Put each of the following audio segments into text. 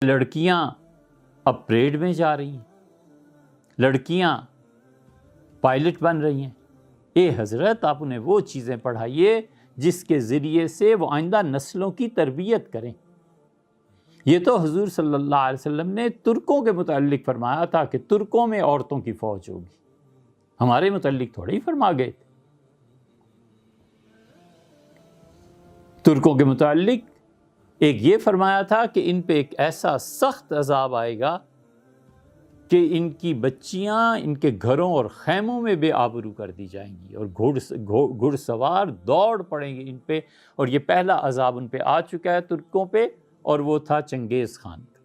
لڑکیاں اب پریڈ میں جا رہی ہیں، لڑکیاں پائلٹ بن رہی ہیں۔ اے حضرت، آپ انہیں وہ چیزیں پڑھائیے جس کے ذریعے سے وہ آئندہ نسلوں کی تربیت کریں۔ یہ تو حضور صلی اللہ علیہ وسلم نے ترکوں کے متعلق فرمایا تھا کہ ترکوں میں عورتوں کی فوج ہوگی، ہمارے متعلق تھوڑے ہی فرما گئے تھے۔ ترکوں کے متعلق ایک یہ فرمایا تھا کہ ان پہ ایک ایسا سخت عذاب آئے گا کہ ان کی بچیاں ان کے گھروں اور خیموں میں بے آبرو کر دی جائیں گی، اور گھڑ سوار دوڑ پڑیں گے ان پہ، اور یہ پہلا عذاب ان پہ آ چکا ہے ترکوں پہ، اور وہ تھا چنگیز خان کا۔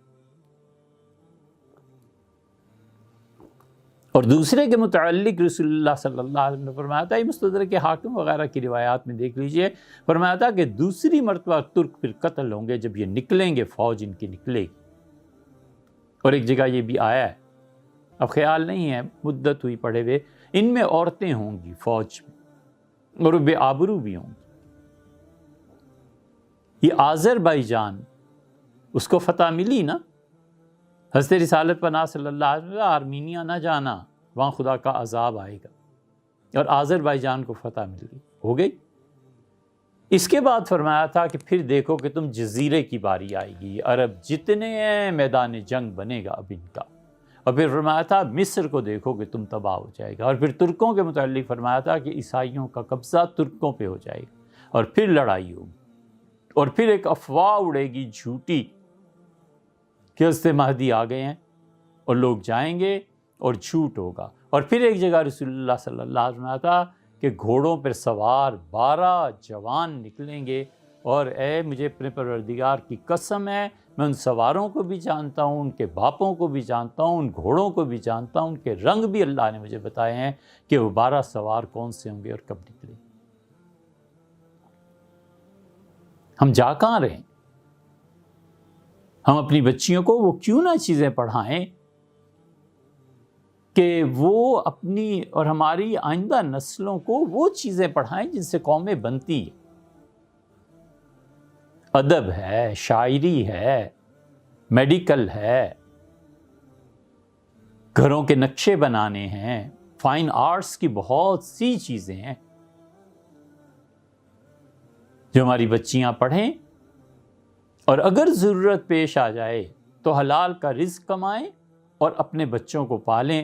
اور دوسرے کے متعلق رسول اللہ صلی اللہ علیہ وسلم نے فرمایا تھا، یہ مستدرک حاکم وغیرہ کی روایات میں دیکھ لیجئے، فرمایا تھا کہ دوسری مرتبہ ترک پھر قتل ہوں گے جب یہ نکلیں گے، فوج ان کی نکلے گی۔ اور ایک جگہ یہ بھی آیا ہے، اب خیال نہیں ہے، مدت ہوئی پڑھے ہوئے، ان میں عورتیں ہوں گی فوج میں، اور بے آبرو بھی ہوں گی۔ یہ آذربائیجان، اس کو فتح ملی نا، حضرت رسالت پناہ صلی اللہ علیہ وسلم، آرمینیا نہ جانا، وہاں خدا کا عذاب آئے گا، اور آذربائیجان کو فتح مل گئی، ہو گئی۔ اس کے بعد فرمایا تھا کہ پھر دیکھو کہ تم جزیرے کی باری آئے گی، عرب جتنے ہیں میدان جنگ بنے گا اب ان کا۔ اور پھر فرمایا تھا مصر کو دیکھو کہ تم تباہ ہو جائے گا۔ اور پھر ترکوں کے متعلق فرمایا تھا کہ عیسائیوں کا قبضہ ترکوں پہ ہو جائے گا، اور پھر لڑائی ہوگی، اور پھر ایک افواہ اڑے گی جھوٹی کہ حضرت مہدی آ گئے ہیں، اور لوگ جائیں گے اور جھوٹ ہوگا۔ اور پھر ایک جگہ رسول اللہ صلی اللہ علیہ وسلم تھا کہ گھوڑوں پر سوار 12 جوان نکلیں گے، اور اے مجھے اپنے پروردگار کی قسم ہے، میں ان سواروں کو بھی جانتا ہوں، ان کے باپوں کو بھی جانتا ہوں، ان گھوڑوں کو بھی جانتا ہوں، ان کے رنگ بھی اللہ نے مجھے بتائے ہیں کہ وہ 12 سوار کون سے ہوں گے اور کب نکلیں گے۔ ہم جا کہاں رہے ہیں؟ ہم اپنی بچیوں کو وہ کیوں نہ چیزیں پڑھائیں کہ وہ اپنی اور ہماری آئندہ نسلوں کو وہ چیزیں پڑھائیں جن سے قومیں بنتی ہیں۔ ادب ہے، شاعری ہے، میڈیکل ہے، گھروں کے نقشے بنانے ہیں، فائن آرٹس کی بہت سی چیزیں ہیں جو ہماری بچیاں پڑھیں، اور اگر ضرورت پیش آ جائے تو حلال کا رزق کمائیں اور اپنے بچوں کو پالیں،